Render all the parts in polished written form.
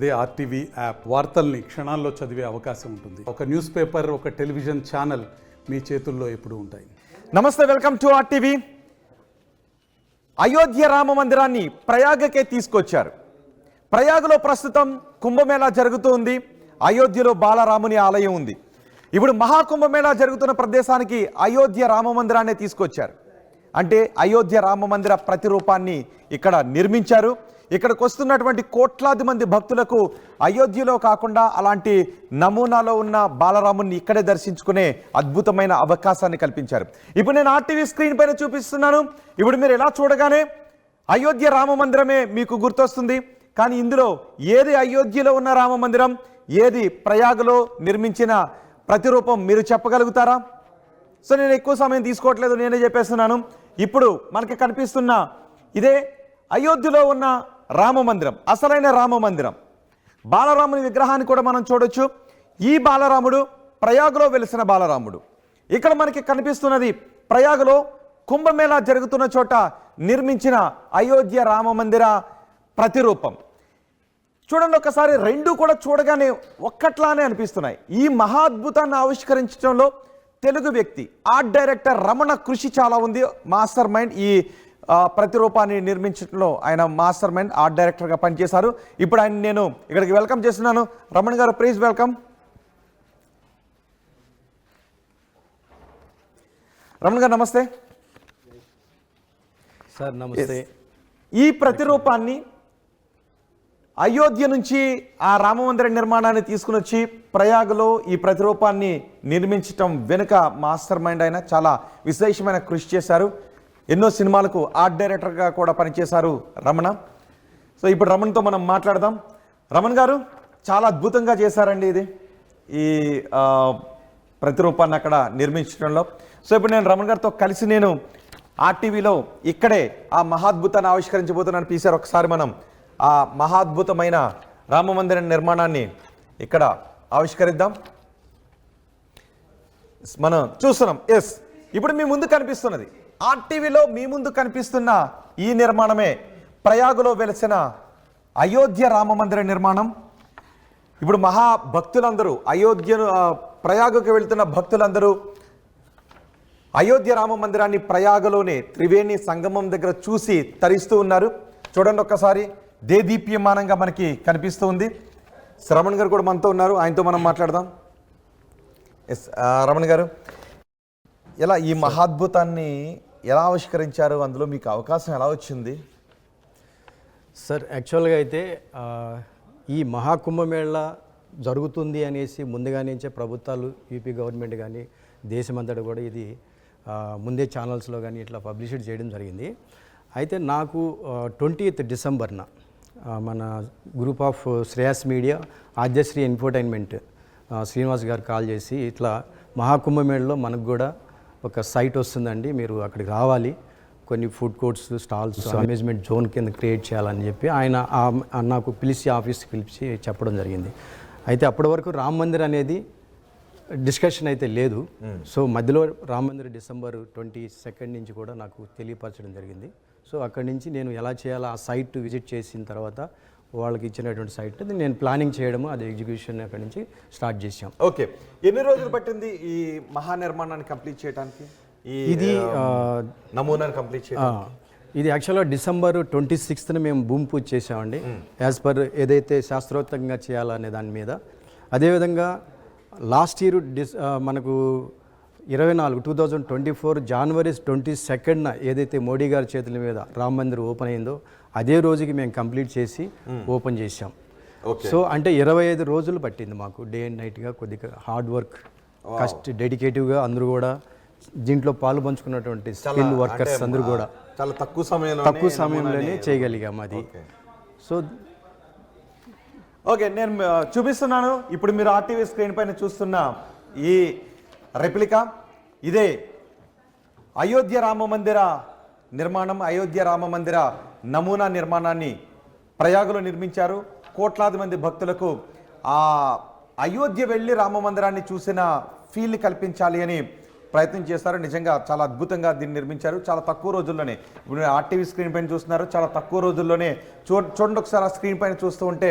అదే RTV app వార్తల్ని క్షణాల్లో చదివే అవకాశం ఉంటుంది. ఒక న్యూస్ పేపర్, ఒక టెలివిజన్ ఛానల్ మీ చేతుల్లో ఎప్పుడూ ఉంటాయి. నమస్తే, welcome to RTV. Ayodhya Rama మందిరాన్ని ప్రయాగకే తీసుకొచ్చారు. ప్రయాగలో ప్రస్తుతం కుంభమేళా జరుగుతుంది. అయోధ్యలో బాలరాముని ఆలయం ఉంది. ఇప్పుడు మహాకుంభమేళా జరుగుతున్న ప్రదేశానికి అయోధ్య రామ మందిరాన్ని తీసుకొచ్చారు. అంటే అయోధ్య రామ మందిర ప్రతిరూపాన్ని ఇక్కడ నిర్మించారు. ఇక్కడికి వస్తున్నటువంటి కోట్లాది మంది భక్తులకు అయోధ్యలో కాకుండా అలాంటి నమూనాలో ఉన్న బాలరాముని ఇక్కడే దర్శించుకునే అద్భుతమైన అవకాశాన్ని కల్పించారు. ఇప్పుడు నేను ఆర్టీవీ స్క్రీన్ పైన చూపిస్తున్నాను. ఇప్పుడు మీరు ఎలా చూడగానే అయోధ్య రామ మందిరమే మీకు గుర్తొస్తుంది. కానీ ఇందులో ఏది అయోధ్యలో ఉన్న రామ మందిరం, ఏది ప్రయాగలో నిర్మించిన ప్రతిరూపం మీరు చెప్పగలుగుతారా? సో నేను ఎక్కువ సమయం తీసుకోవట్లేదు, నేనే చెప్పేస్తున్నాను. ఇప్పుడు మనకి కనిపిస్తున్న ఇదే అయోధ్యలో ఉన్న రామ మందిరం, అసలైన రామ మందిరం. బాలరాముని విగ్రహాన్ని కూడా మనం చూడొచ్చు. ఈ బాలరాముడు ప్రయాగలో వెలిసిన బాలరాముడు. ఇక్కడ మనకి కనిపిస్తున్నది ప్రయాగలో కుంభమేళా జరుగుతున్న చోట నిర్మించిన అయోధ్య రామ మందిర ప్రతిరూపం. చూడండి ఒకసారి, రెండు కూడా చూడగానే ఒక్కట్లానే అనిపిస్తున్నాయి. ఈ మహాద్భుతాన్ని ఆవిష్కరించడంలో తెలుగు వ్యక్తి, ఆర్ట్ డైరెక్టర్ రమణ కృషి చాలా ఉంది. మాస్టర్ మైండ్ ఈ ప్రతిరూపాన్ని నిర్మించడంలో ఆయన మాస్టర్ మైండ్, ఆర్ట్ డైరెక్టర్గా పనిచేశారు. ఇప్పుడు ఆయన నేను ఇక్కడికి వెల్కమ్ చేస్తున్నాను. రమణ గారు, ప్లీజ్ వెల్కమ్. రమణ గారు నమస్తే. సార్ నమస్తే. ఈ ప్రతిరూపాన్ని అయోధ్య నుంచి ఆ రామ మందిర నిర్మాణాన్ని తీసుకుని వచ్చి ప్రయాగలో ఈ ప్రతిరూపాన్ని నిర్మించటం వెనుక మాస్టర్ మైండ్ అయిన చాలా విశేషమైన కృషి చేశారు. ఎన్నో సినిమాలకు ఆర్ట్ డైరెక్టర్గా కూడా పనిచేశారు రమణ. సో ఇప్పుడు రమణతో మనం మాట్లాడదాం. రమణ గారు, చాలా అద్భుతంగా చేశారండి ఇది, ఈ ప్రతిరూపాన్ని అక్కడ నిర్మించడంలో. సో ఇప్పుడు నేను రమణ గారితో కలిసి నేను ఆర్టీవీలో ఇక్కడే ఆ మహాద్భుతాన్ని ఆవిష్కరించబోతున్నాను. పీసారు ఒకసారి మనం ఆ మహాద్భుతమైన రామ మందిర నిర్మాణాన్ని ఇక్కడ ఆవిష్కరిద్దాం. మనం చూస్తున్నాం. ఎస్, ఇప్పుడు మీ ముందు కనిపిస్తున్నది, ఆర్టీవీలో మీ ముందు కనిపిస్తున్న ఈ నిర్మాణమే ప్రయాగలో వెలిసిన అయోధ్య రామ మందిర నిర్మాణం. ఇప్పుడు మహాభక్తులందరూ అయోధ్యను ప్రయాగకు వెళుతున్న భక్తులందరూ అయోధ్య రామ మందిరాన్ని ప్రయాగలోనే త్రివేణి సంగమం దగ్గర చూసి తరిస్తూ ఉన్నారు. చూడండి ఒక్కసారి, దేదీప్యమానంగా మనకి కనిపిస్తూ ఉంది. రమణ్ గారు కూడా మనతో ఉన్నారు, ఆయనతో మనం మాట్లాడదాం. ఎస్ రమణ్ గారు, ఎలా ఈ మహాద్భుతాన్ని ఎలా ఆవిష్కరించారు? అందులో మీకు అవకాశం ఎలా వచ్చింది? సార్ యాక్చువల్గా అయితే ఈ మహాకుంభమేళా జరుగుతుంది అనేసి ముందుగా నుంచే ప్రభుత్వాలు, యూపీ గవర్నమెంట్ కానీ దేశమంతటా కూడా ఇది ముందే ఛానల్స్లో కానీ ఇట్లా పబ్లిష్ చేయడం జరిగింది. అయితే నాకు 20th డిసెంబర్న మన group of Shreyas media, Adyasri infotainment Srinivas గారు కాల్ చేసి, ఇట్లా మహాకుంభమేళలో మనకు కూడా ఒక సైట్ వస్తుందండి, మీరు అక్కడికి రావాలి, కొన్ని food courts, stalls, amusement zone కింద క్రియేట్ చేయాలని చెప్పి ఆయన నాకు పిలిచి ఆఫీస్కి పిలిచి చెప్పడం జరిగింది. అయితే అప్పటి వరకు రామ మందిర్ అనేది డిస్కషన్ అయితే లేదు. సో మధ్యలో రామ మందిర్ December 22 నుంచి కూడా నాకు తెలియపరచడం జరిగింది. సో అక్కడి నుంచి నేను ఎలా చేయాలో ఆ సైట్ విజిట్ చేసిన తర్వాత వాళ్ళకి ఇచ్చినటువంటి సైట్ నేను ప్లానింగ్ చేయడము, అది ఎగ్జిక్యూషన్ అక్కడి నుంచి స్టార్ట్ చేసాం. ఓకే, ఎన్ని రోజులు పట్టింది ఈ మహానిర్మాణాన్ని కంప్లీట్ చేయడానికి, ఇది నమూనాన్ని కంప్లీట్ చేయడానికి? ఇది యాక్చువల్గా December 26న మేము భూమి పూజ చేసామండి, యాజ్ పర్ ఏదైతే శాస్త్రోక్తంగా చేయాలనే దాని మీద. అదేవిధంగా లాస్ట్ ఇయర్ మనకు 2024 January 22న ఏదైతే మోడీ గారి చేతుల మీద రామ మందిర్ ఓపెన్ అయిందో అదే రోజుకి మేము కంప్లీట్ చేసి ఓపెన్ చేసాం. సో అంటే 25 రోజులు పట్టింది మాకు, డే అండ్ నైట్గా, కొద్దిగా హార్డ్ వర్క్, డెడికేటివ్గా అందరూ కూడా దీంట్లో పాలు పంచుకున్నటువంటి స్కిల్ వర్కర్స్ అందరూ కూడా చాలా తక్కువ సమయంలోనే చేయగలిగాం అది. సో ఓకే, నేను చూపిస్తున్నాను. ఇప్పుడు మీరు ఆర్టీవీ స్క్రీన్ పైన చూస్తున్న ఈ రెప్లికా, ఇదే అయోధ్య రామ మందిర నిర్మాణం. అయోధ్య రామ మందిర నమూనా నిర్మాణాన్ని ప్రయాగలో నిర్మించారు. కోట్లాది మంది భక్తులకు ఆ అయోధ్య వెళ్ళి రామ మందిరాన్ని చూసిన ఫీల్ కల్పించాలి అని ప్రయత్నం చేస్తారు. నిజంగా చాలా అద్భుతంగా దీన్ని నిర్మించారు. చాలా తక్కువ రోజుల్లోనే ఇప్పుడు ఆర్టీవీ స్క్రీన్ పైన చూస్తున్నారు, చాలా తక్కువ రోజుల్లోనే చూడండి ఒకసారి ఆ స్క్రీన్ పైన చూస్తూ ఉంటే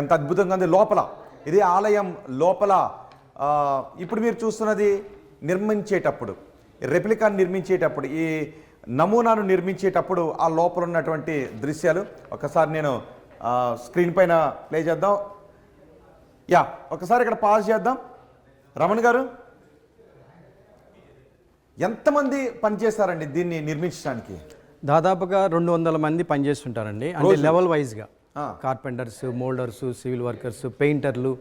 ఎంత అద్భుతంగా ఉంది. లోపల ఇది ఆలయం లోపల ఇప్పుడు మీరు చూస్తున్నది నిర్మించేటప్పుడు, రెప్లికాను నిర్మించేటప్పుడు, ఈ నమూనాను నిర్మించేటప్పుడు ఆ లోపల ఉన్నటువంటి దృశ్యాలు ఒకసారి నేను స్క్రీన్ పైన ప్లే చేద్దాం. యా, ఒకసారి ఇక్కడ పాజ్ చేద్దాం. రమణ్ గారు, ఎంతమంది పనిచేస్తారండి దీన్ని నిర్మించడానికి? దాదాపుగా 200 మంది పనిచేస్తుంటారండి. అంటే లెవెల్ వైజ్గా కార్పెంటర్స్, మోల్డర్స్, సివిల్ వర్కర్స్, పెయింటర్లు,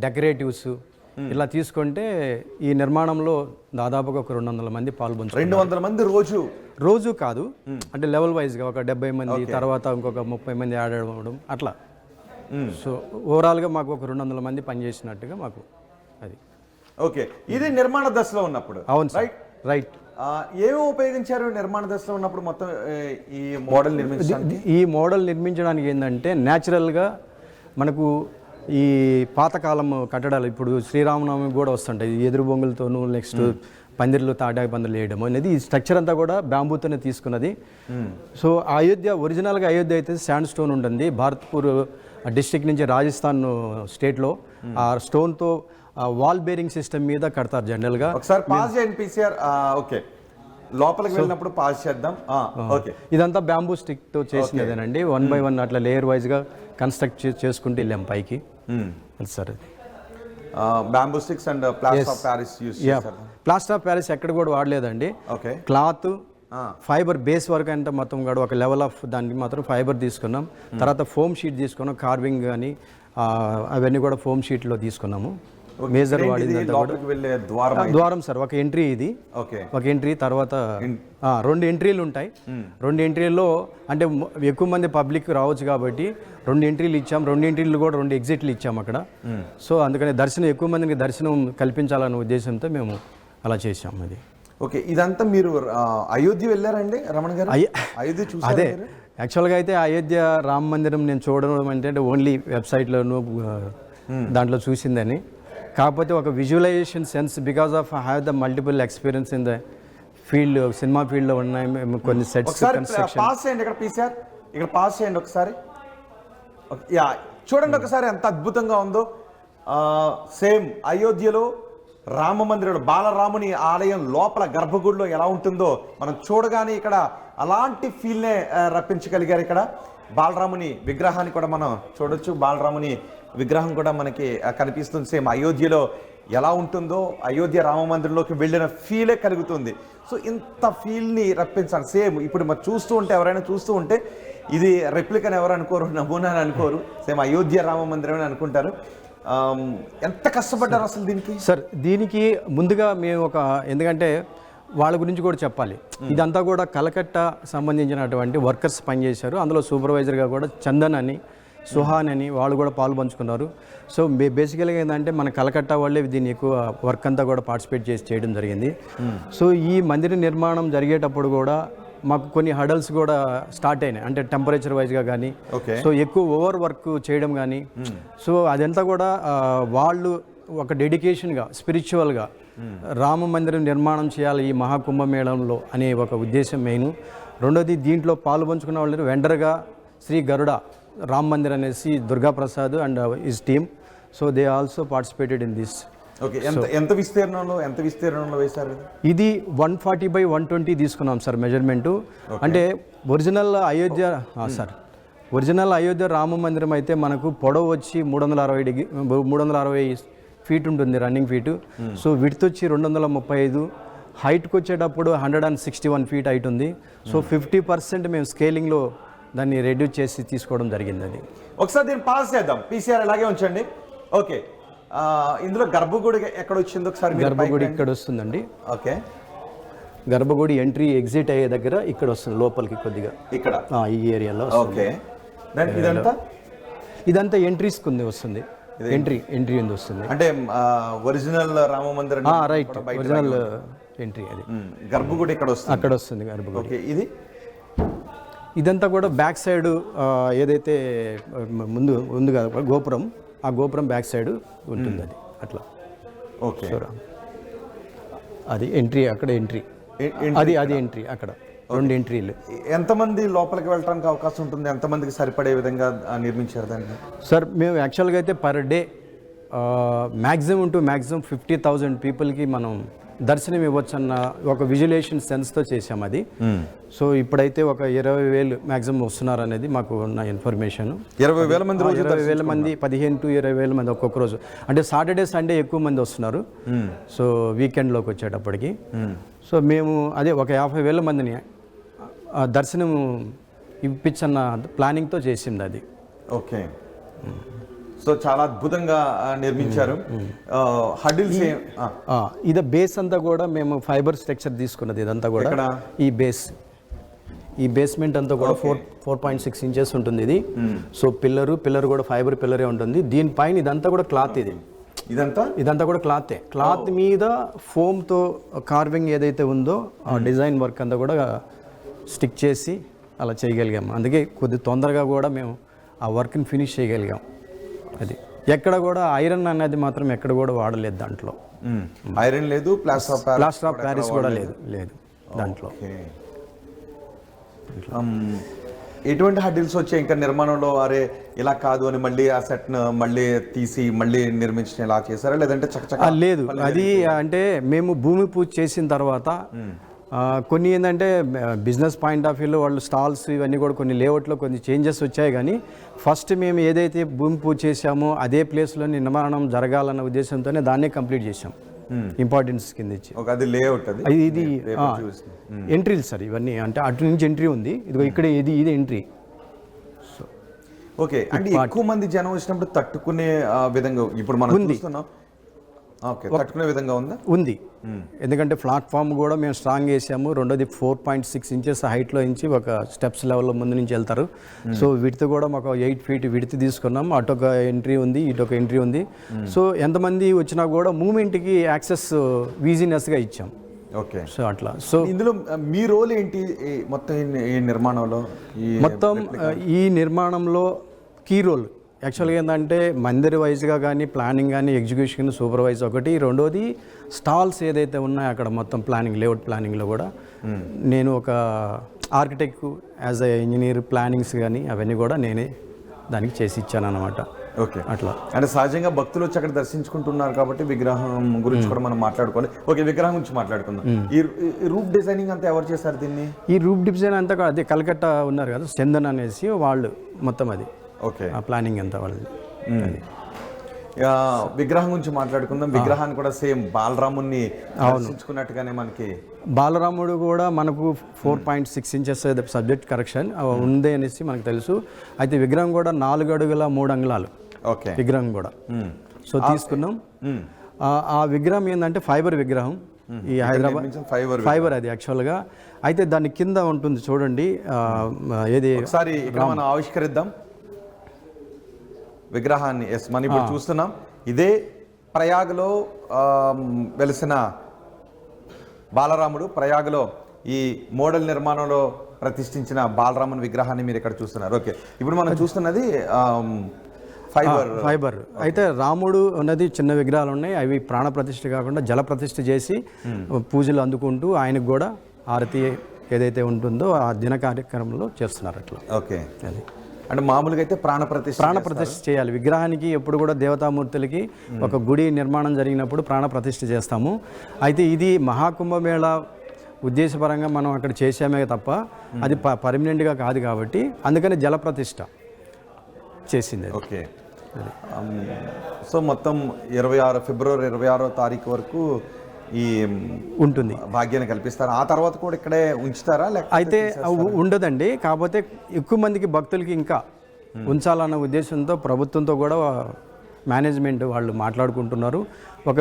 డెకరేటివ్స్ ఇలా తీసుకుంటే ఈ నిర్మాణంలో దాదాపుగా ఒక 200 మంది పాల్గొంటారు. 200 మంది రోజు కాదు, అంటే లెవెల్ వైజ్గా ఒక 70 మంది, తర్వాత ఇంకొక 30 మంది యాడ్ అవ్వడం అట్లా. సో ఓవరాల్గా మాకు ఒక 200 మంది పనిచేసినట్టుగా మాకు అది. ఓకే, ఇది నిర్మాణ దశలో ఉన్నప్పుడు. అవును సార్, రైట్. ఏమి ఉపయోగించారు నిర్మాణ దశలో ఉన్నప్పుడు మొత్తం ఈ మోడల్ నిర్మించడానికి? ఈ మోడల్ నిర్మించడానికి ఏంటంటే న్యాచురల్గా మనకు ఈ పాతకాలం కట్టడాలు ఇప్పుడు శ్రీరామనవమి కూడా వస్తుంటాయి, ఎదురు బొంగులతోనూ, నెక్స్ట్ పందిర్లు, తాటాకు పందిర్లు వేయడం అనేది. ఈ స్ట్రక్చర్ అంతా కూడా బ్యాంబూతోనే తీసుకున్నది. సో అయోధ్య ఒరిజినల్గా అయోధ్య అయితే శాండ్ స్టోన్ ఉంటుంది. భారత్పూర్ డిస్ట్రిక్ట్ నుంచి రాజస్థాన్ స్టేట్లో ఆ స్టోన్తో వాల్ బేరింగ్ సిస్టమ్ మీద కడతారు జనరల్గా. ఒకసారి పాజ్ చేయండి పీసీఆర్. ఓకే, లోపలికి వెళ్ళినప్పుడు పాజ్ చేద్దాం. ఓకే, ఇదంతా బ్యాంబూ స్టిక్తో చేసినదేనండి. 1 by 1 అట్లా లేయర్ వైజ్గా కన్స్ట్రక్ట్ చేసుకుంటూ వెళ్ళాం పైకి. Sir bamboo sticks and plaster of Paris use చేశారు. ప్లాస్టర్ ఆఫ్ ప్యారిస్ ఎక్కడ కూడా వాడలేదండి. Okay, cloth, fibre base work అంటే మొత్తం కూడా ఒక లెవెల్ ఆఫ్ దానికి మాత్రం ఫైబర్ తీసుకున్నాం. తర్వాత ఫోమ్ షీట్ తీసుకున్నాం, కార్వింగ్ కానీ అవన్నీ కూడా ఫోమ్ షీట్లో తీసుకున్నాము. మేజర్ వాడిందంతా ద్వారం సార్. ఒక ఎంట్రీ ఇది, ఒక ఎంట్రీ. తర్వాత 2 ఎంట్రీలు ఉంటాయి. 2 ఎంట్రీల్లో అంటే ఎక్కువ మంది పబ్లిక్ రావచ్చు కాబట్టి 2 ఎంట్రీలు ఇచ్చాం. 2 ఎంట్రీలు కూడా 2 ఎగ్జిట్లు ఇచ్చాం అక్కడ. సో అందుకని దర్శనం ఎక్కువ మందికి దర్శనం కల్పించాలనే ఉద్దేశంతో మేము అలా చేసాం. అది ఓకే. ఇదంతా మీరు అయోధ్య వెళ్ళారండి రమణ గారు? అయోధ్య చూసారా? అదే యాక్చువల్గా అయితే అయోధ్య రామ మందిరం నేను చూడడం అంటే ఓన్లీ వెబ్సైట్లోనూ దాంట్లో చూసిందని. కాకపోతే ఒక visualization sense because of I have the multiple experience in the field, cinema ఫీల్డ్లో ఉన్నాయి కొన్ని సెట్స్. పాస్ చేయండి ఇక్కడ పీసీఆర్, ఇక్కడ పాస్ చేయండి ఒకసారి. యా, చూడండి ఒకసారి ఎంత అద్భుతంగా ఉందో. సేమ్ అయోధ్యలో రామ మందిరంలో బాలరాముని ఆలయం లోపల గర్భగుడిలో ఎలా ఉంటుందో మనం చూడగానే ఇక్కడ అలాంటి ఫీల్నే రప్పించగలిగారు. ఇక్కడ బాలరాముని విగ్రహాన్ని కూడా మనం చూడొచ్చు. బాలరాముని విగ్రహం కూడా మనకి కనిపిస్తుంది. సేమ్ అయోధ్యలో ఎలా ఉంటుందో అయోధ్య రామ మందిరంలోకి వెళ్ళిన ఫీలే కలుగుతుంది. సో ఇంత ఫీల్ని రప్పించాలి. సేమ్ ఇప్పుడు మనం చూస్తూ ఉంటే, ఎవరైనా చూస్తూ ఉంటే ఇది రెప్లికన్ ఎవరు అనుకోరు, నమూనా అని అనుకోరు, సేమ్ అయోధ్య రామ మందిరం అని అనుకుంటారు. ఎంత కష్టపడ్డారు అసలు దీనికి? సార్ దీనికి ముందుగా మేము ఎందుకంటే వాళ్ళ గురించి కూడా చెప్పాలి. ఇదంతా కూడా కలకత్తా సంబంధించినటువంటి వర్కర్స్ పనిచేశారు. అందులో సూపర్వైజర్గా కూడా చందన్ అని, సుహాన్ అని వాళ్ళు కూడా పాల్పంచుకున్నారు. సో బేసికల్గా ఏంటంటే మన కలకత్తా వాళ్ళే దీన్ని ఎక్కువ వర్క్ అంతా కూడా పార్టిసిపేట్ చేయడం జరిగింది. సో ఈ మందిర నిర్మాణం జరిగేటప్పుడు కూడా మాకు కొన్ని హడల్స్ కూడా స్టార్ట్ అయినాయి. అంటే టెంపరేచర్ వైజ్గా కానీ, సో ఎక్కువ ఓవర్ వర్క్ చేయడం కానీ. సో అదంతా కూడా వాళ్ళు ఒక డెడికేషన్గా, స్పిరిచువల్గా రామ మందిరం నిర్మాణం చేయాలి ఈ మహాకుంభమేళంలో అనే ఒక ఉద్దేశం మెయిన్. రెండోది దీంట్లో పాల్పంచుకున్న వాళ్ళు వెండర్గా శ్రీ గరుడ రామ్ మందిర్ అనేసి Durgaprasad and his team. So they also participated in this. Okay, ఎంత విస్తీర్ణంలో వేశారు? ఇది 140 by 120 తీసుకున్నాం సార్ మెజర్మెంటు. అంటే ఒరిజినల్ అయోధ్య రామ మందిరం అయితే మనకు పొడవు వచ్చి 360 ఫీట్ ఉంటుంది, రన్నింగ్ ఫీటు. సో విడ్త్ వచ్చి 235, హైట్కి వచ్చేటప్పుడు 161 ఫీట్ హైట్ ఉంది. సో 50% మేము స్కేలింగ్లో దాన్ని రెడ్యూస్ చేసి తీసుకోవడం జరిగింది. అది ఒకసారి దీన్ని పాస్ చేద్దాం. పీసీఆర్ అలాగే ఉంచండి. ఓకే, ఇందులో గర్భగుడి ఎక్కడ వచ్చిందో ఒకసారి. గర్భగుడి ఇక్కడ వస్తుందండి. ఓకే, గర్భగుడి ఎంట్రీ ఎగ్జిట్ అయ్యే దగ్గర ఇక్కడ వస్తుంది, లోపలికి కొద్దిగా ఇక్కడ ఈ ఏరియాలో. ఓకే, ఇదంతా ఎంట్రీస్ కుంది వస్తుంది. ఎంట్రీ ఉంది వస్తుంది. అంటే ఒరిజినల్ రామ మందిరం రైట్, ఒరిజినల్ ఎంట్రీ. అది గర్భగుడి ఇక్కడ వస్తుంది గర్భగుడి. ఓకే, ఇదంతా కూడా బ్యాక్ సైడ్ ఏదైతే ముందు కదా గోపురం, ఆ గోపురం బ్యాక్ సైడ్ ఉంటుంది అది అట్లా. ఓకే, అది ఎంట్రీ, అక్కడ ఎంట్రీ, అది ఎంట్రీ, అక్కడ 2 ఎంట్రీలు. ఎంతమంది లోపలికి వెళ్ళడానికి అవకాశం ఉంటుంది? ఎంతమందికి సరిపడే విధంగా నిర్మించారు దాన్ని? సార్ మేము యాక్చువల్గా అయితే పర్ డే మ్యాక్సిమం 50,000 పీపుల్కి మనం దర్శనం ఇవ్వచ్చు అన్న ఒక విజువలేషన్ సెన్స్తో చేసాం అది. సో ఇప్పుడైతే ఒక 20,000 మ్యాక్సిమం వస్తున్నారు అనేది మాకు ఉన్న ఇన్ఫర్మేషన్. 20,000 మంది 20,000 మంది, 15,000 to 20,000 మంది ఒక్కొక్క రోజు. అంటే సాటర్డే సండే ఎక్కువ మంది వస్తున్నారు. సో వీకెండ్లోకి వచ్చేటప్పటికి సో మేము అదే ఒక 50,000 మందిని దర్శనం ఇప్పించన్న ప్లానింగ్తో చేసింది అది. ఓకే. సో చాలా అద్భుతంగా నిర్మించారు. హడిల్స్ ఇది బేస్ అంతా కూడా మేము ఫైబర్ స్ట్రక్చర్ తీసుకున్నది. ఇదంతా కూడా ఈ బేస్మెంట్ అంతా కూడా 4.6 ఇంచెస్ ఉంటుంది ఇది. సో పిల్లర్ కూడా ఫైబర్ పిల్లరే ఉంటుంది. దీనిపైన ఇదంతా కూడా క్లాత్. ఇదంతా కూడా క్లాత్ మీద ఫోమ్తో కార్వింగ్ ఏదైతే ఉందో ఆ డిజైన్ వర్క్ అంతా కూడా స్టిక్ చేసి అలా చేయగలిగాము. అందుకే కొద్ది తొందరగా కూడా మేము ఆ వర్క్ని ఫినిష్ చేయగలిగాం. అది ఎక్కడ కూడా ఐరన్ అనేది మాత్రం ఎక్కడ కూడా వాడలేదు దాంట్లో. ఐరన్ లేదు, ప్లాస్టర్ ఆఫ్ ప్యారిస్ కూడా లేదు దాంట్లో. ఎటువంటి హడిల్స్ వచ్చాయి ఇంకా నిర్మాణంలో? అరే ఇలా కాదు అని మళ్ళీ ఆ సెట్ మళ్ళీ తీసి మళ్ళీ నిర్మించిన ఇలా చేశారా, లేదంటే చక్కచక్క? లేదు, అది అంటే మేము భూమి పూజ చేసిన తర్వాత కొన్ని ఏంటంటే బిజినెస్ పాయింట్ ఆఫ్ వ్యూలో వాళ్ళు స్టాల్స్ ఇవన్నీ కూడా కొన్ని లేఅవుట్లో కొన్ని చేంజెస్ వచ్చాయి. కానీ ఫస్ట్ మేము ఏదైతే భూమి పూజ చేసామో అదే ప్లేస్లో నిర్మాణం జరగాలన్న ఉద్దేశంతోనే దాన్నే కంప్లీట్ చేసాం. ఇంపార్టెన్స్ కింద ఇచ్చి అది లేఅవుట్. ఇది ఎంట్రీలు సార్ ఇవన్నీ. అంటే అటు నుంచి ఎంట్రీ ఉంది, ఇదిగో ఇక్కడ ఇది ఎంట్రీ. So okay. అంటే ఎక్కువ మంది జనం వచ్చినప్పుడు తట్టుకునే విధంగా ఇప్పుడు మనం చూస్తున్నాం. తట్టుకునే విధంగా ఉంది. ఎందుకంటే ప్లాట్ఫామ్ కూడా మేము స్ట్రాంగ్ వేసాము. రెండోది 4.6 ఇంచెస్ హైట్లో నుంచి ఒక స్టెప్స్ లెవెల్లో ముందు నుంచి వెళ్తారు. సో విడ్త్ కూడా మాకు 8 feet విడ్త్ తీసుకున్నాం. అటొక ఎంట్రీ ఉంది, ఇటొక ఎంట్రీ ఉంది. సో ఎంతమంది వచ్చినా కూడా మూమెంట్కి యాక్సెస్ ఈజీనెస్గా ఇచ్చాం. ఓకే. సో అట్లా. సో ఇందులో మీ రోల్ ఏంటి మొత్తం ఈ నిర్మాణంలో? ఈ నిర్మాణంలో కీ రోల్ యాక్చువల్గా ఏంటంటే మందిర్ వైజ్గా కానీ ప్లానింగ్ కానీ ఎగ్జిక్యూషన్ సూపర్వైజ్ ఒకటి. రెండోది స్టాల్స్ ఏదైతే ఉన్నాయో అక్కడ మొత్తం ప్లానింగ్ లేఅవుట్ ప్లానింగ్లో కూడా నేను ఒక architect as a engineer plannings కానీ అవన్నీ కూడా నేనే దానికి చేసి ఇచ్చాను అనమాట. ఓకే. అట్లా అంటే సహజంగా భక్తులు వచ్చి అక్కడ దర్శించుకుంటున్నారు కాబట్టి విగ్రహం గురించి కూడా మనం మాట్లాడుకోవాలి. ఓకే, విగ్రహం గురించి మాట్లాడుకుందాం. ఈ రూప్ డిజైనింగ్ అంతా ఎవరు చేశారు దీన్ని? ఈ రూప్ డిజైన్ అంతా అదే కలకత్తా ఉన్నారు కదా, చందన్ అనేసి వాళ్ళు మొత్తం అది. ఓకే. ఆ ప్లానింగ్ అంతా వాళ్ళది. విగ్రహం గురించి మాట్లాడుకుందాం. విగ్రహాన్ని కూడా సేమ్ బాలరాముని దర్శించుకున్నట్టుగానే మనకి బాలరాముడు కూడా మనకు 4.6 ఇంచెస్ సబ్జెక్ట్ కరెక్షన్ ఉంది అనేసి మనకు తెలుసు. అయితే విగ్రహం కూడా 4 అడుగుల 3 అంగుళాలు. ఓకే. విగ్రహం కూడా సో తీసుకున్నాం. ఆ విగ్రహం ఏంటంటే ఫైబర్ విగ్రహం. ఈ హైదరాబాద్ ఫైబర్ అది యాక్చువల్గా. అయితే దాని కింద ఉంటుంది చూడండి, ఏది ఒకసారి ఇక్కడ మనం ఆవిష్కరిద్దాం విగ్రహాన్ని. ఎస్, మనం ఇప్పుడు చూస్తున్నాం ఇదే ప్రయాగ్లో వెలిసిన బాలరాముడు. ప్రయాగ్లో ఈ మోడల్ నిర్మాణంలో ప్రతిష్ఠించిన బాలరాముని విగ్రహాన్ని మీరు ఇక్కడ చూస్తున్నారు. ఓకే, ఇప్పుడు మనం చూస్తున్నది ఫైబర్. అయితే రాముడు ఉన్నది చిన్న విగ్రహాలు ఉన్నాయి, అవి ప్రాణ ప్రతిష్ఠ కాకుండా జల ప్రతిష్ఠ చేసి పూజలు అందుకుంటూ ఆయనకు కూడా హారతి ఏదైతే ఉంటుందో ఆ దిన కార్యక్రమంలో చేస్తున్నారు అట్లా. ఓకే. అది అంటే మామూలుగా అయితే ప్రాణ ప్రతిష్ఠ చేయాలి విగ్రహానికి. ఎప్పుడు కూడా దేవతామూర్తులకి ఒక గుడి నిర్మాణం జరిగినప్పుడు ప్రాణ ప్రతిష్ఠ చేస్తాము. అయితే ఇది మహాకుంభమేళ ఉద్దేశపరంగా మనం అక్కడ చేసామే తప్ప అది పర్మనెంట్గా కాదు కాబట్టి అందుకని జల ప్రతిష్ఠ చేసింది. ఓకే. సో మొత్తం ఫిబ్రవరి 26వ తారీఖు వరకు ఈ ఉంటుంది, భాగ్యాన్ని కల్పిస్తారు. ఆ తర్వాత కూడా ఇక్కడే ఉంచుతారా? అయితే ఉండదండి, కాకపోతే ఎక్కువ మందికి భక్తులకి ఇంకా ఉంచాలన్న ఉద్దేశంతో ప్రభుత్వంతో కూడా మేనేజ్మెంట్ వాళ్ళు మాట్లాడుకుంటున్నారు. ఒక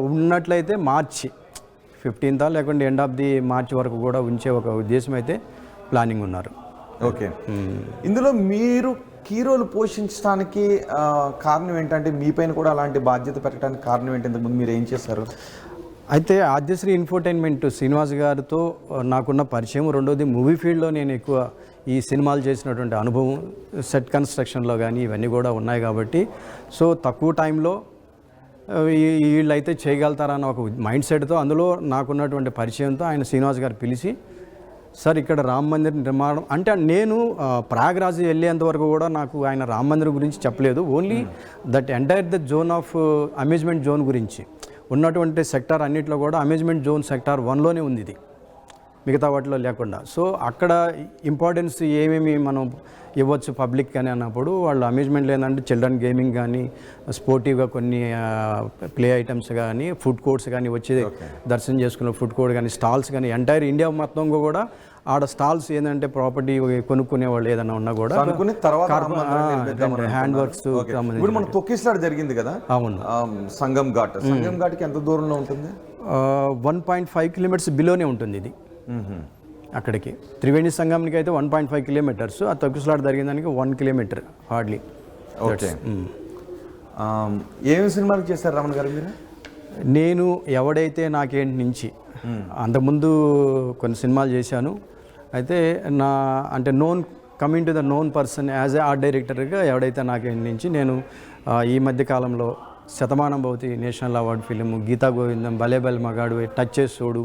ఉన్నట్లయితే మార్చి 15th లేకుంటే ఎండ్ ఆఫ్ ది మార్చ్ వరకు కూడా ఉంచే ఒక ఉద్దేశం అయితే ప్లానింగ్ ఉన్నారు. ఓకే. ఇందులో మీరు కీరోలు పోషించడానికి కారణం ఏంటంటే మీ పైన కూడా అలాంటి బాధ్యత పెట్టడానికి కారణం ఏంటి? ఇంతకుముందు మీరు ఏం చేశారు? అయితే ఆద్యశ్రీ ఇన్ఫోటైన్మెంట్ శ్రీనివాస్ గారితో నాకున్న పరిచయం. రెండోది మూవీ ఫీల్డ్లో నేను ఎక్కువ ఈ సినిమాలు చేసినటువంటి అనుభవం, సెట్ కన్స్ట్రక్షన్లో కానీ ఇవన్నీ కూడా ఉన్నాయి కాబట్టి సో తక్కువ టైంలో వీళ్ళైతే చేయగలుగుతారన్న ఒక మైండ్ సెట్తో, అందులో నాకున్నటువంటి పరిచయంతో ఆయన శ్రీనివాస్ గారు పిలిచి, సార్ ఇక్కడ రామ మందిర్ నిర్మాణం అంటే నేను ప్రయాగ్రాజ్ వెళ్ళేంత వరకు కూడా నాకు ఆయన రామ మందిర్ గురించి చెప్పలేదు. Only that entire the zone of amusement zone గురించి ఉన్నటువంటి సెక్టార్ అన్నింటిలో కూడా అమ్యూజ్మెంట్ జోన్ సెక్టార్ 1లోనే ఉంది ఇది, మిగతా వాటిలో లేకుండా. సో అక్కడ ఇంపార్టెన్స్ ఏమేమి మనం ఇవ్వచ్చు పబ్లిక్ అని అన్నప్పుడు వాళ్ళు అమ్యూజ్మెంట్ లేదంటే చిల్డ్రన్ గేమింగ్ కానీ, స్పోర్టివ్గా కొన్ని ప్లే ఐటమ్స్ కానీ, ఫుడ్ కోర్ట్స్ కానీ, వచ్చి దర్శనం చేసుకున్న ఫుడ్ కోర్ట్ కానీ, స్టాల్స్ కానీ, ఎంటైర్ ఇండియా మొత్తం కూడా ఆడ స్టాల్స్ ఏంటంటే ప్రాపర్టీ కొనుక్కునే వాళ్ళు ఏదైనా ఉన్నా కూడా హ్యాండ్ వర్క్స్. ఇప్పుడు మన తొక్కిసలాట జరిగింది కదా, అవును, సంగం ఘాట్కి ఎంత దూరంలో ఉంటుంది? 1.5 కిలోమీటర్స్ బిలోనే ఉంటుంది ఇది. అక్కడికి త్రివేణి సంగంకి అయితే 1.5 కిలోమీటర్స్, ఆ తొక్కిసలాట జరిగిన దానికి 1 కిలోమీటర్ హార్డ్లీ. ఓకే. ఏమి సినిమాలు చేశారు రమణ గారు మీరు? నేను ఎవడైతే నాకేంటి నుంచి అంతకుముందు కొన్ని సినిమాలు చేశాను. అయితే అంటే coming to the known person as a art డైరెక్టర్గా ఎవడైతే నాకేంటి నుంచి నేను ఈ మధ్య కాలంలో Shatamanam Bhavati national award film, Gita గోవిందం, భలే భలే మగాడు, టచ్ చేసి చూడు,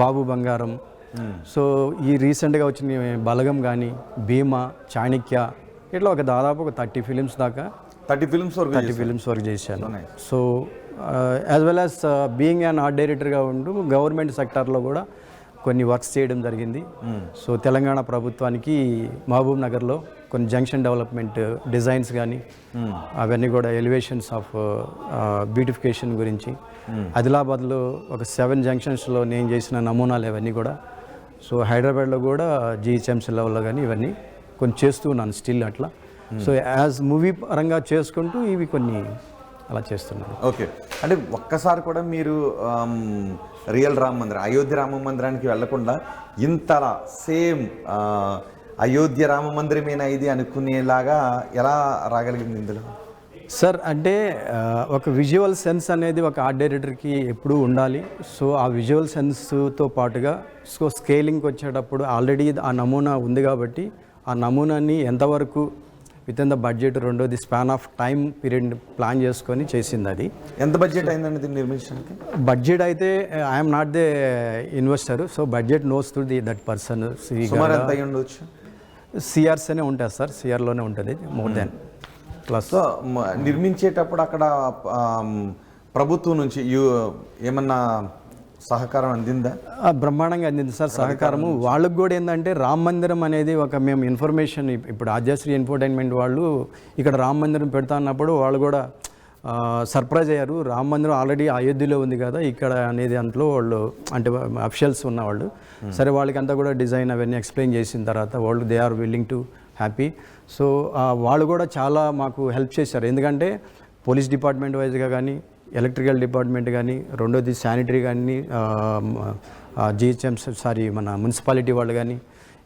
బాబు బంగారం, సో ఈ రీసెంట్గా వచ్చిన బలగం కానీ, భీమా, చాణక్య, ఇట్లా దాదాపు ఒక 30 ఫిలిమ్స్ దాకా 30 ఫిలిమ్స్ వర్క్ చేశాను. So as well as being an art డైరెక్టర్గా ఉంటూ గవర్నమెంట్ సెక్టార్లో కూడా కొన్ని వర్క్స్ చేయడం జరిగింది. సో తెలంగాణ ప్రభుత్వానికి మహబూబ్ నగర్లో కొన్ని జంక్షన్ డెవలప్మెంట్ డిజైన్స్ కానీ, అవన్నీ కూడా ఎలివేషన్స్ ఆఫ్ బ్యూటిఫికేషన్ గురించి, ఆదిలాబాద్లో ఒక 7 జంక్షన్స్లో నేను చేసిన నమూనాలు ఇవన్నీ కూడా. సో హైదరాబాద్లో కూడా జిహెచ్ఎంసీ లెవెల్లో కానీ ఇవన్నీ కొన్ని చేస్తూ ఉన్నాను స్టిల్ అట్లా. సో యాజ్ మూవీ పరంగా చేసుకుంటూ ఇవి కొన్ని అలా చేస్తున్నాను. ఓకే. అంటే ఒక్కసారి కూడా మీరు రియల్ రామ మందిరం, అయోధ్య రామ మందిరానికి వెళ్లకుండా ఇంతలా సేమ్ అయోధ్య రామ మందిరమేనా ఇది అనుకునేలాగా ఎలా రాగలిగింది ఇందులో? సార్ అంటే ఒక విజువల్ సెన్స్ అనేది ఒక ఆర్ట్ డైరెక్టర్కి ఎప్పుడూ ఉండాలి. సో ఆ విజువల్ సెన్స్తో పాటుగా సో స్కేలింగ్కి వచ్చేటప్పుడు ఆల్రెడీ ఆ నమూనా ఉంది కాబట్టి ఆ నమూనాని ఎంతవరకు విత్ ఇన్ ద బడ్జెట్, రెండోది span of time period plan చేసుకొని చేసింది. అది ఎంత బడ్జెట్ అయిందండి దీన్ని నిర్మించడానికి? బడ్జెట్ అయితే I'm not the investor, so budget knows to that person. సిఆర్స్ అనే ఉంటుంది సార్, సిఆర్లోనే ఉంటుంది మోర్ దాన్ ప్లస్. నిర్మించేటప్పుడు అక్కడ ప్రభుత్వం నుంచి ఏమన్నా సహకారం అందిందా? బ్రహ్మాండంగా అందింది సార్ సహకారము. వాళ్ళకు కూడా ఏంటంటే రామ మందిరం అనేది ఒక మేము ఇన్ఫర్మేషన్ ఇప్పుడు ఆద్యశ్రీ ఎంటర్టైన్మెంట్ వాళ్ళు ఇక్కడ రామ మందిరం పెడతా అన్నప్పుడు వాళ్ళు కూడా సర్ప్రైజ్ అయ్యారు. రామ మందిరం ఆల్రెడీ అయోధ్యలో ఉంది కదా ఇక్కడ అనేది దాంట్లో వాళ్ళు అంటే అఫిషియల్స్ ఉన్నవాళ్ళు. సరే వాళ్ళకి అంతా కూడా డిజైన్ అవన్నీ ఎక్స్ప్లెయిన్ చేసిన తర్వాత వాళ్ళు they are willing to happy. So వాళ్ళు కూడా చాలా మాకు హెల్ప్ చేశారు. ఎందుకంటే పోలీస్ డిపార్ట్మెంట్ వైజ్గా కానీ, ఎలక్ట్రికల్ డిపార్ట్మెంట్ కానీ, రెండోది శానిటరీ కానీ, మన మున్సిపాలిటీ వాళ్ళు కానీ,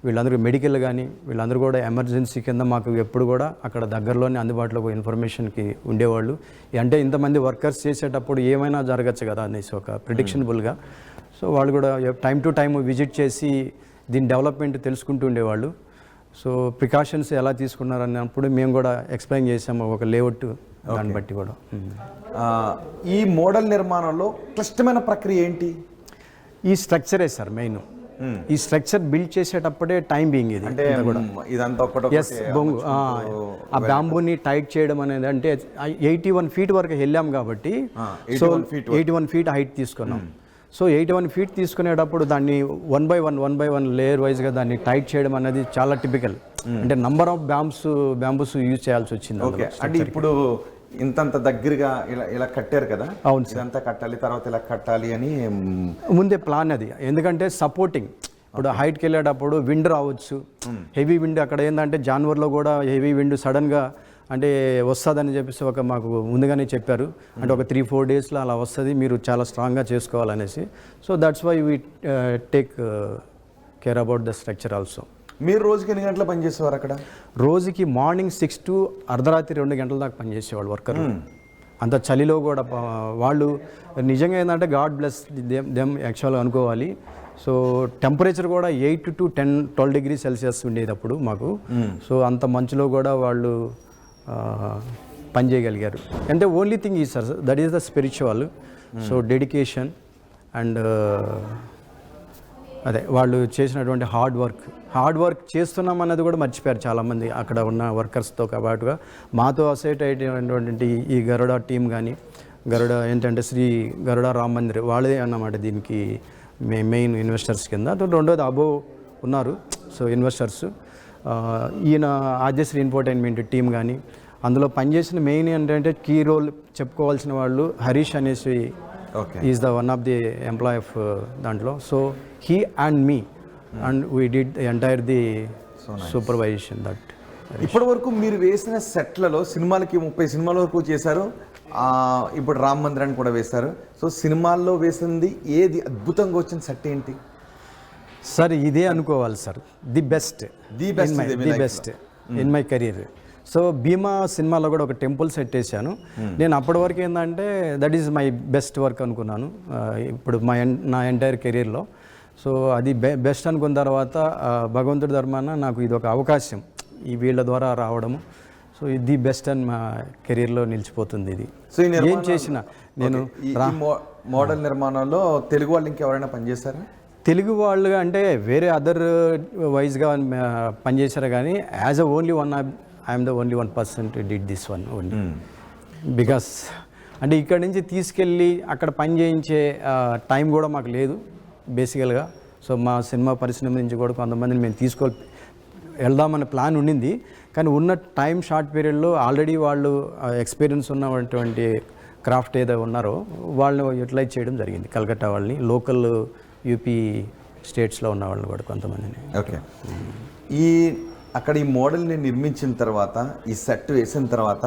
వీళ్ళందరూ మెడికల్ కానీ, వీళ్ళందరూ కూడా ఎమర్జెన్సీ కింద మాకు ఎప్పుడు కూడా అక్కడ దగ్గరలోనే అందుబాటులో ఇన్ఫర్మేషన్కి ఉండేవాళ్ళు. అంటే ఇంతమంది వర్కర్స్ చేసేటప్పుడు ఏమైనా జరగచ్చు కదా అనేసి ఒక ప్రిడిక్షనబుల్గా. సో వాళ్ళు కూడా టైం టు టైం విజిట్ చేసి దీని డెవలప్మెంట్ తెలుసుకుంటూ ఉండేవాళ్ళు. సో ప్రికాషన్స్ ఎలా తీసుకున్నారు అన్నప్పుడు మేము కూడా ఎక్స్ప్లెయిన్ చేసాము ఒక లేఅవుట్ దాన్ని బట్టి కూడా. ఈ మోడల్ నిర్మాణంలో క్లిష్టమైన ప్రక్రియ ఏంటి? ఈ స్ట్రక్చరే సార్ మెయిన్. ఈ స్ట్రక్చర్ బిల్డ్ చేసేటప్పుడే టైం బీయింగ్ ఇది ఎస్ బొంగు ఆ బ్యాంబూని టైట్ చేయడం అనేది. అంటే 81 ఫీట్ వరకు వెళ్ళాం కాబట్టి సో 81 ఫీట్ హైట్ తీసుకున్నాం. సో 81 ఫీట్ తీసుకునేటప్పుడు దాన్ని 1 by 1 లేయర్ వైజ్గా దాన్ని టైట్ చేయడం అనేది చాలా టిపికల్. అంటే నంబర్ ఆఫ్ బ్యాంబూస్ యూజ్ చేయాల్సి వచ్చింది. అంటే ఇప్పుడు ఇంతంత దగ్గరగా ఇలా కట్టారు కదా, అవును, ఇదంతా కట్టాలి తర్వాత ఇలా కట్టాలి అని ముందే ప్లాన్ అది. ఎందుకంటే సపోర్టింగ్ ఇప్పుడు హైట్కి వెళ్ళేటప్పుడు విండ్ రావచ్చు, హెవీ విండ్. అక్కడ ఏంటంటే జాన్వర్లో కూడా హెవీ విండ్ సడన్గా అంటే వస్తుందని చెప్పేసి మాకు ముందుగానే చెప్పారు. అంటే ఒక 3-4 డేస్లో అలా వస్తుంది, మీరు చాలా స్ట్రాంగ్గా చేసుకోవాలనేసి. So that's why we take care about the structure also. మీరు రోజుకి ఎన్ని గంటలు పనిచేసేవారు అక్కడ? రోజుకి మార్నింగ్ 6 to అర్ధరాత్రి 2 గంటల దాకా పనిచేసేవాళ్ళు వర్కర్. అంత చలిలో కూడా వాళ్ళు నిజంగా ఏంటంటే గాడ్ బ్లెస్ దెమ్ యాక్చువల్గా అనుకోవాలి. సో టెంపరేచర్ కూడా 8 to 12 degrees Celsius ఉండేది అప్పుడు మాకు. సో అంత మంచులో కూడా వాళ్ళు పనిచేయగలిగారు. అంటే only thing is sir that is the spiritual. So dedication and అదే వాళ్ళు చేసినటువంటి హార్డ్ వర్క్ చేస్తున్నాం అన్నది కూడా మర్చిపోయారు చాలామంది అక్కడ ఉన్న వర్కర్స్తో పాటుగా. మాతో అసోసియేట్ అయినటువంటి ఈ గరుడ టీం కానీ, గరుడ ఏంటంటే శ్రీ గరుడ రామ్ మందిర్ వాళ్ళే అన్నమాట దీనికి మెయిన్ ఇన్వెస్టర్స్ కింద. రెండోది అబోవ్ ఉన్నారు సో ఇన్వెస్టర్స్. ఈయన ఆద్యశ్రీ ఇన్ఫోటైన్మెంట్ టీం కానీ, అందులో పనిచేసిన మెయిన్ ఏంటంటే కీ రోల్ చెప్పుకోవాల్సిన వాళ్ళు హరీష్ అనేసి is the one of the employ of దాంట్లో. So he and me and we did entire the supervision that. ఇప్పటి వరకు మీరు వేసిన సెట్లలో సినిమాలకి 30 సినిమాల వరకు చేశారు. ఇప్పుడు రామ్ మందిరాన్ని కూడా వేశారు. సో సినిమాల్లో వేసింది ఏది అద్భుతంగా వచ్చిన సెట్ ఏంటి సార్? ఇదే అనుకోవాలి sir, the best in my career. So Bhimaa సినిమాలో కూడా ఒక టెంపుల్ సెట్ వేసాను నేను. అప్పటి వరకు ఏంటంటే that is my best work అనుకున్నాను ఇప్పుడు నా ఎంటైర్ కెరీర్లో. సో అది బెస్ట్ అనుకున్న తర్వాత భగవంతుడి ధర్మాన నాకు ఇది ఒక అవకాశం ఈ వీళ్ళ ద్వారా రావడము. సో ఇది బెస్ట్ అని మా కెరీర్లో నిలిచిపోతుంది ఇది. సో ఏం చేసినా నేను మోడల్ నిర్మాణంలో తెలుగు వాళ్ళు ఇంకెవరైనా పనిచేస్తారా? తెలుగు వాళ్ళు అంటే వేరే అదర్ వైజ్గా పనిచేశారు కానీ as a only one I'm the only 1% did this one only. Because అంటే ఇక్కడ నుంచి తీసుకెళ్ళి అక్కడ పని చేయించే టైం కూడా మాకు లేదు బేసికల్గా. సో మా సినిమా పరిశ్రమ నుంచి కూడా కొంతమందిని మేము వెళ్దామనే ప్లాన్ ఉండింది, కానీ ఉన్న టైం షార్ట్ పీరియడ్లో ఆల్రెడీ వాళ్ళు ఎక్స్పీరియన్స్ ఉన్నటువంటి క్రాఫ్ట్ ఏదో ఉన్నారో వాళ్ళని యూటిలైజ్ చేయడం జరిగింది. కలకత్తా వాళ్ళని, లోకల్ యూపీ స్టేట్స్లో ఉన్న వాళ్ళని కూడా కొంతమందిని. ఓకే. అక్కడ ఈ మోడల్ని నిర్మించిన తర్వాత, ఈ సెట్ వేసిన తర్వాత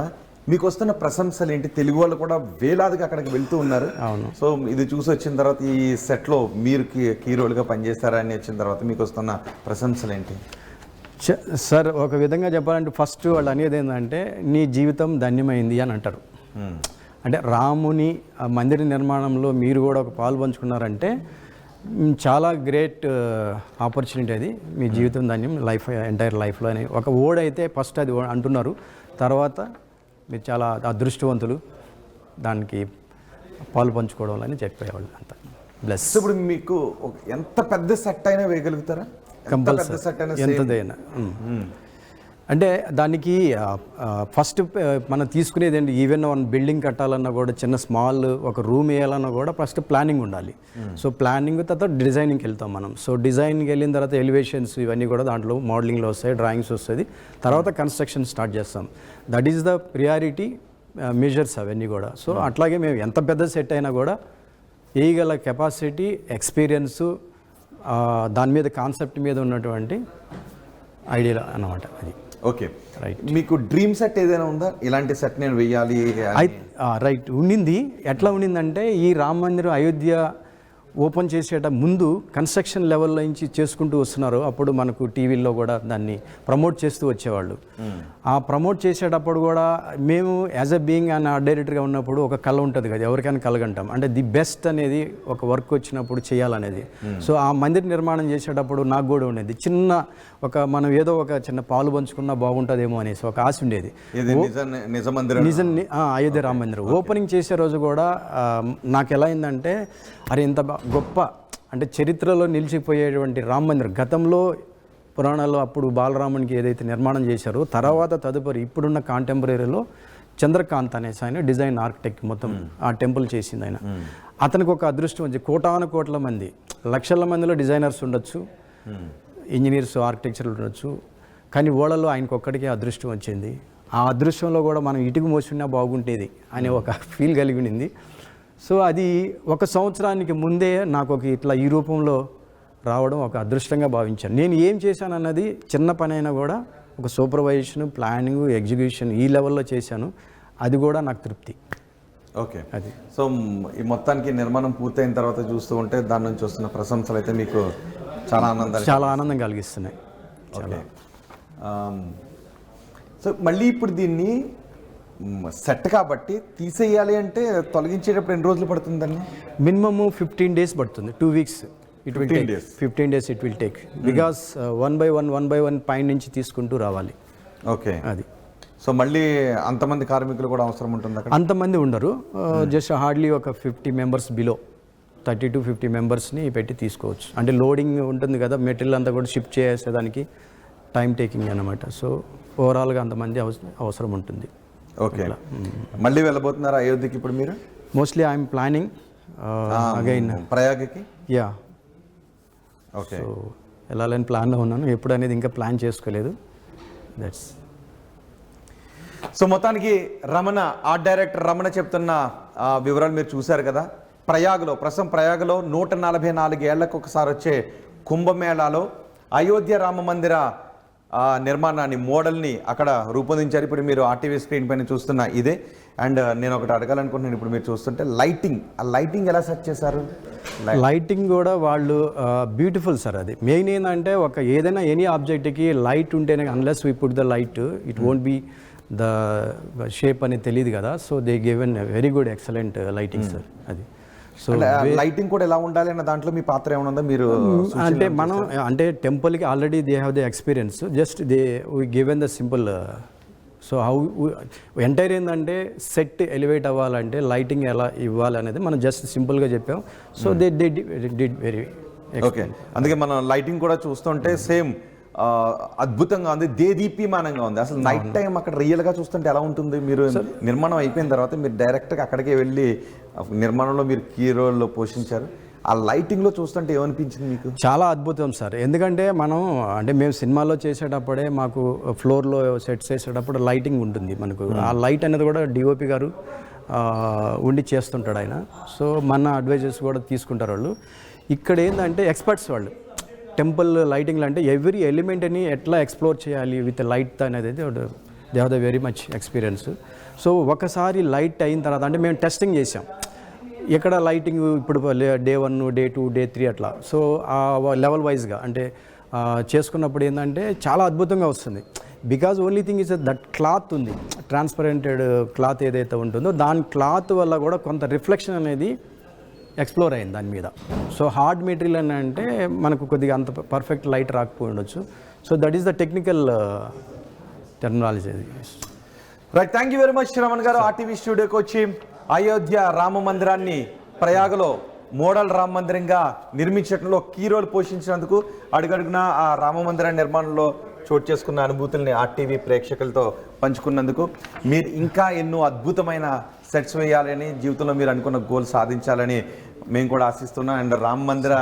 మీకు వస్తున్న ప్రశంసలు ఏంటి? తెలుగు వాళ్ళు కూడా వేలాదిగా అక్కడికి వెళ్తూ ఉన్నారు. అవును. సో ఇది చూసి వచ్చిన తర్వాత ఈ సెట్లో మీరు కీ రోల్గా పనిచేస్తారని వచ్చిన తర్వాత మీకు వస్తున్న ప్రశంసలు ఏంటి? సార్ ఒక విధంగా చెప్పాలంటే ఫస్ట్ వాళ్ళు అనేది ఏంటంటే నీ జీవితం ధన్యమైంది అని అంటారు. అంటే రాముని మందిర నిర్మాణంలో మీరు కూడా ఒక పాలు పంచుకున్నారంటే చాలా గ్రేట్ ఆపర్చునిటీ అది. మీ జీవితం ధన్యం ఎంటైర్ లైఫ్లో అని ఒక వర్డ్ అయితే ఫస్ట్ అది అంటున్నారు. తర్వాత మీరు చాలా అదృష్టవంతులు దానికి పాలు పంచుకోవడం అని చెప్పేవాళ్ళు అంతా. బ్లెస్. ఇప్పుడు మీకు ఎంత పెద్ద సెట్ అయినా వేయగలుగుతారా? కంపల్సరీ ఎంతదైనా. అంటే దానికి ఫస్ట్ మనం తీసుకునేది ఏంటి, ఈవెన్ వన్ బిల్డింగ్ కట్టాలన్నా కూడా చిన్న స్మాల్ ఒక రూమ్ వేయాలన్నా కూడా ఫస్ట్ ప్లానింగ్ ఉండాలి. సో ప్లానింగ్ తర్వాత డిజైనింగ్కి వెళ్తాం మనం. సో డిజైనింగ్కి వెళ్ళిన తర్వాత ఎలివేషన్స్ ఇవన్నీ కూడా దాంట్లో మోడలింగ్లో వస్తాయి, డ్రాయింగ్స్ వస్తుంది, తర్వాత కన్స్ట్రక్షన్ స్టార్ట్ చేస్తాం. That is the priority measures అవన్నీ కూడా. సో అట్లాగే మేము ఎంత పెద్ద సెట్ అయినా కూడా వేయగల కెపాసిటీ, ఎక్స్పీరియన్సు, దాని మీద కాన్సెప్ట్ మీద ఉన్నటువంటి ఐడియా అన్నమాట అది. Okay, right. మీకు డ్రీమ్ సెట్ ఏదైనా ఉందా? ఇలాంటి సెట్ నేను వెయ్యాలి? రైట్, ఉండింది. ఎట్లా ఉండిందంటే ఈ రామ మందిరం అయోధ్య ఓపెన్ చేసేట ముందు కన్స్ట్రక్షన్ లెవెల్లో నుంచి చేసుకుంటూ వస్తున్నారు. అప్పుడు మనకు టీవీల్లో కూడా దాన్ని ప్రమోట్ చేస్తూ వచ్చేవాళ్ళు. ఆ ప్రమోట్ చేసేటప్పుడు కూడా మేము as a being and art డైరెక్టర్గా ఉన్నప్పుడు ఒక కళ ఉంటుంది కదా, ఎవరికైనా కలగంటాం అంటే ది బెస్ట్ అనేది ఒక వర్క్ వచ్చినప్పుడు చేయాలనేది. సో ఆ మందిర నిర్మాణం చేసేటప్పుడు నాకు కూడా ఉండేది చిన్న మనం ఏదో ఒక చిన్న పాలు పంచుకున్నా బాగుంటుందేమో అనేసి ఒక ఆశ ఉండేది. నిజం అయోధ్య రామ మందిరం ఓపెనింగ్ చేసే రోజు కూడా నాకు ఎలా అయిందంటే, అరే ఇంత గొప్ప అంటే చరిత్రలో నిలిచిపోయేటువంటి రామ మందిరం, గతంలో పురాణాల్లో అప్పుడు బాలరామునికి ఏదైతే నిర్మాణం చేశారో తర్వాత తదుపరి ఇప్పుడున్న కాంటెంపరీలో చంద్రకాంత్ అనేసి ఆయన డిజైన్ ఆర్కిటెక్ట్ మొత్తం ఆ టెంపుల్ చేసింది ఆయన. అతనికి ఒక అదృష్టం వచ్చి కోట్ల మంది, లక్షల మందిలో డిజైనర్స్ ఉండొచ్చు, ఇంజనీర్స్, ఆర్కిటెక్చర్లు ఉండొచ్చు, కానీ ఓడలో ఆయనకు ఒక్కడికే అదృష్టం వచ్చింది. ఆ అదృష్టంలో కూడా మనం ఇటుకు మోసినా బాగుంటేది అనే ఒక ఫీల్ కలిగి ఉండింది. సో అది ఒక సంవత్సరానికి ముందే నాకు ఒక ఇట్లా ఈ రూపంలో రావడం ఒక అదృష్టంగా భావించాను. నేను ఏం చేశానన్నది చిన్న పని అయినా కూడా ఒక సూపర్వైజేషన్, ప్లానింగ్, ఎగ్జిక్యూషన్ ఈ లెవెల్లో చేశాను. అది కూడా నాకు తృప్తి. ఓకే, అది. సో ఈ మొత్తానికి నిర్మాణం పూర్తయిన తర్వాత చూస్తూ ఉంటే దాని నుంచి వస్తున్న ప్రశంసలు అయితే మీకు చాలా ఆనందం కలిగిస్తున్నాయి. ఓకే. సో మళ్ళీ ఇప్పుడు దీన్ని సెట్ కాబట్టి తీసేయాలి అంటే తొలగించేటప్పుడు ఎన్ని రోజులు పడుతుందండి? మినిమమ్ 15 days పడుతుంది, 2 weeks. 15 days it will take, because 1 by 1 పైన నుంచి తీసుకుంటూ రావాలి. ఓకే, అది. సో మళ్ళీ అంతమంది కార్మికులు కూడా అవసరం ఉంటుంది అక్కడ. అంతమంది ఉండరు, జస్ట్ హార్డ్లీ ఒక 50 మెంబర్స్ బిలో, 30 to 50 మెంబర్స్ని పెట్టి తీసుకోవచ్చు. అంటే లోడింగ్ ఉంటుంది కదా, మెటీరియల్ అంతా కూడా షిఫ్ట్ చేసేదానికి టైం టేకింగ్ అన్నమాట. సో ఓవరాల్గా అంతమంది అవసరం ఉంటుంది. ఓకే, మళ్ళీ వెళ్ళబోతున్నారా అయోధ్యకి ఇప్పుడు మీరు? మోస్ట్లీ ఐఎమ్ ప్లానింగ్ అగైన్ ప్రయాగకి. యా, ఓకే, సో వెళ్ళాలని ప్లాన్లో ఉన్నాను, ఎప్పుడు అనేది ఇంకా ప్లాన్ చేసుకోలేదు. దట్స్ సో మొత్తానికి రమణ, ఆర్ట్ డైరెక్టర్ రమణ చెప్తున్న వివరాలు మీరు చూశారు కదా. ప్రస్తుతం ప్రయాగలో 144 ఏళ్లకు ఒకసారి వచ్చే కుంభమేళాలో అయోధ్య రామ మందిర నిర్మాణాన్ని, మోడల్ని అక్కడ రూపొందించారు. ఇప్పుడు మీరు ఆర్టీవీ స్క్రీన్ పైన చూస్తున్న ఇదే. అండ్ నేను ఒకటి అడగాలనుకుంటున్నాను, ఇప్పుడు మీరు చూస్తుంటే ఆ లైటింగ్ ఎలా సెట్ చేశారు? లైటింగ్ కూడా వాళ్ళు బ్యూటిఫుల్ సార్. అది మెయిన్ ఏంటంటే ఏదైనా ఎనీ ఆబ్జెక్ట్కి లైట్ ఉంటేనే, unless we put the light it won't be the shape అనేది తెలియదు కదా. So they given very good excellent lighting sir. అది సో లైటింగ్ కూడా ఎలా ఉండాలి అన్న దాంట్లో మీ పాత్ర ఏమైనా ఉందా? మీరు అంటే మనం అంటే టెంపుల్కి already they have the experience, just they we given the simple. So how entire ఏంటంటే సెట్ ఎలివేట్ అవ్వాలంటే లైటింగ్ ఎలా ఇవ్వాలి అనేది మనం జస్ట్ సింపుల్గా చెప్పాం. So they did very okay. అందుకే మనం లైటింగ్ కూడా చూస్తుంటే సేమ్ అద్భుతంగా ఉంది, దేదీప్యమానంగా ఉంది. అసలు నైట్ టైం అక్కడ రియల్గా చూస్తుంటే ఎలా ఉంటుంది? మీరు నిర్మాణం అయిపోయిన తర్వాత మీరు డైరెక్ట్గా అక్కడికే వెళ్ళి నిర్మాణంలో మీరు కీ రోల్ పోషించారు. ఆ లైటింగ్లో చూస్తుంటే ఏమనిపించింది మీకు? చాలా అద్భుతం సార్. ఎందుకంటే మేము సినిమాలో చేసేటప్పుడే మాకు ఫ్లోర్లో సెట్స్ చేసేటప్పుడు లైటింగ్ ఉంటుంది మనకు. ఆ లైట్ అనేది కూడా డిఓపి గారు ఉండి చేస్తుంటాడు ఆయన. సో మన అడ్వైజర్స్ కూడా తీసుకుంటారు వాళ్ళు. ఇక్కడ ఏంటంటే ఎక్స్పర్ట్స్ వాళ్ళు టెంపుల్ లైటింగ్లో, అంటే ఎవ్రీ ఎలిమెంట్ని ఎట్లా ఎక్స్ప్లోర్ చేయాలి విత్ లైట్ అనేది they have the very much experience. So ఒకసారి లైట్ అయిన తర్వాత అంటే మేము టెస్టింగ్ చేసాం ఎక్కడ లైటింగ్ ఇప్పుడు డే 1, డే 2, డే 3 అట్లా. సో ఆ లెవెల్ వైజ్గా అంటే చేసుకున్నప్పుడు ఏంటంటే చాలా అద్భుతంగా వస్తుంది. Because only thing is that cloth ఉంది, ట్రాన్స్పరెంటెడ్ క్లాత్ ఏదైతే ఉంటుందో దాని క్లాత్ వల్ల కూడా కొంత రిఫ్లెక్షన్ అనేది ఎక్స్ప్లోర్ అయింది దాని మీద. సో హార్డ్ మెటీరియల్ అని అంటే మనకు కొద్దిగా అంత పర్ఫెక్ట్ లైట్ రాకపోయి ఉండొచ్చు. So that is the technical technology. Right, thank you very much Raman గారు. ఆర్టీవీ స్టూడియోకి వచ్చి అయోధ్య రామ మందిరాన్ని ప్రయాగలో మోడల్ రామ మందిరంగా నిర్మించడంలో కీ రోల్ పోషించినందుకు, అడుగడుగున ఆ రామ మందిర నిర్మాణంలో చోటు చేసుకున్న అనుభూతుల్ని ఆర్టీవీ ప్రేక్షకులతో పంచుకున్నందుకు, మీరు ఇంకా ఎన్నో అద్భుతమైన సెట్స్ వేయాలని, జీవితంలో మీరు అనుకున్న గోల్ సాధించాలని మేము కూడా ఆశిస్తున్నాం. అండ్ రామ మందిర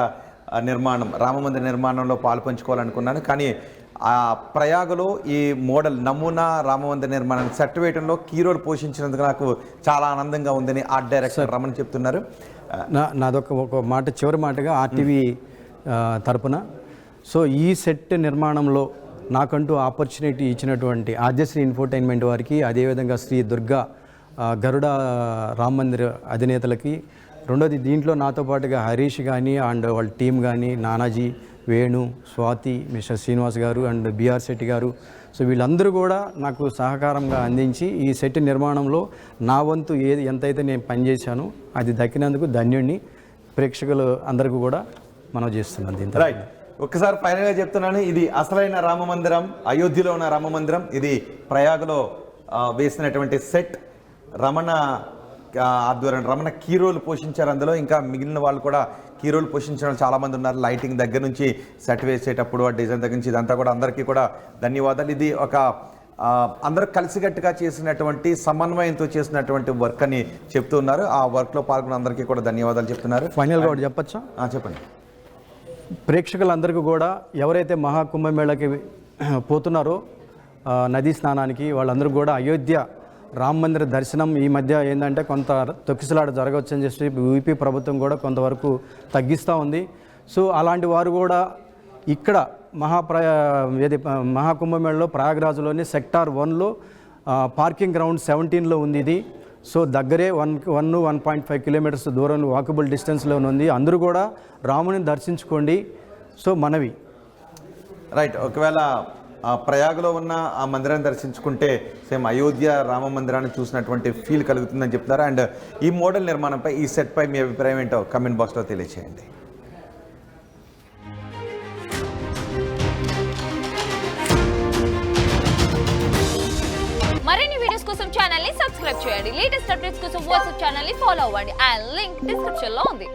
నిర్మాణంలో పాలు పంచుకోవాలనుకున్నాను. కానీ ఆ ప్రయాగలో ఈ మోడల్ నమూనా రామమందిర నిర్మాణాన్ని సెట్ వేయడంలో కీ రోల్ పోషించినందుకు నాకు చాలా ఆనందంగా ఉందని ఆర్ట్ డైరెక్టర్ రమణ్ చెప్తున్నారు. నాదొక మాట, చివరి మాటగా ఆర్టీవీ తరపున, సో ఈ సెట్ నిర్మాణంలో నాకంటూ ఆపర్చునిటీ ఇచ్చినటువంటి ఆద్యశ్రీ ఇన్ఫోటైన్మెంట్ వారికి, అదేవిధంగా శ్రీ దుర్గా గరుడ రామ మందిర్ అధినేతలకి, రెండోది దీంట్లో నాతో పాటుగా హరీష్ కానీ అండ్ వాళ్ళ టీం కానీ, నానాజీ, వేణు, స్వాతి, మిస్టర్ శ్రీనివాస్ గారు అండ్ బిఆర్ శెట్టి గారు, సో వీళ్ళందరూ కూడా నాకు సహకారంగా అందించి ఈ సెట్ నిర్మాణంలో నా వంతు ఎంతైతే నేను పనిచేశానో అది దక్కినందుకు ధన్యుణ్ణి. ప్రేక్షకులు అందరికీ కూడా మనం చేస్తున్నాం దీంతో. రైట్, ఒక్కసారి ఫైనల్గా చెప్తున్నాను, ఇది అసలైన రామ మందిరం, అయోధ్యలో ఉన్న రామ మందిరం. ఇది ప్రయాగలో వేసినటువంటి సెట్. రమణ ఆధ్వర్యం, రమణ కీ రోల్ పోషించారు అందులో. ఇంకా మిగిలిన వాళ్ళు కూడా కీ రోల్ పోషించడం చాలామంది ఉన్నారు. లైటింగ్ దగ్గర నుంచి సెట్ వేసేటప్పుడు ఆ డిజైన్ దగ్గర నుంచి ఇదంతా కూడా అందరికీ కూడా ధన్యవాదాలు. ఇది ఒక అందరూ కలిసికట్టుగా చేసినటువంటి, సమన్వయంతో చేసినటువంటి వర్క్ అని చెప్తున్నారు. ఆ వర్క్లో పాల్గొన్న అందరికీ కూడా ధన్యవాదాలు చెప్తున్నారు. ఫైనల్గా ఒకటి చెప్పచ్చా? చెప్పండి. ప్రేక్షకులందరికీ కూడా ఎవరైతే మహాకుంభమేళకి పోతున్నారో నదీ స్నానానికి, వాళ్ళందరూ కూడా అయోధ్య రామ మందిర దర్శనం ఈ మధ్య ఏంటంటే కొంత తొక్కిసలాట జరగవచ్చు అని చెప్పి యూపీ ప్రభుత్వం కూడా కొంతవరకు తగ్గిస్తూ ఉంది. సో అలాంటి వారు కూడా ఇక్కడ మహాకుంభమేళలో ప్రయాగరాజ్లోని సెక్టార్ 1లో పార్కింగ్ గ్రౌండ్ 17లో ఉంది ఇది. సో దగ్గరే 1.5 కిలోమీటర్స్ దూరం వాకబుల్ డిస్టెన్స్లో ఉంది. అందరూ కూడా రాముని దర్శించుకోండి. సో మనవి. రైట్, ఒకవేళ ప్రయాగలో ఉన్న ఆ మందిరాన్ని దర్శించుకుంటే సేమ్ అయోధ్య రామ మందిరాన్ని చూసినటువంటి ఫీల్ కలుగుతుందని చెప్తున్నారు. అండ్ ఈ మోడల్ నిర్మాణంపై, ఈ సెట్పై మీ అభిప్రాయం ఏంటో కమెంట్ బాక్స్లో తెలియచేయండి. ఛానల్ ని సబ్స్క్రైబ్ చేయండి. లేటెస్ట్ అప్డేట్స్ కోసం వాట్సాప్ ఛానల్ ని ఫాలో అవ్వండి. ఆ లింక్ డిస్క్రిప్షన్ లో ఉంది.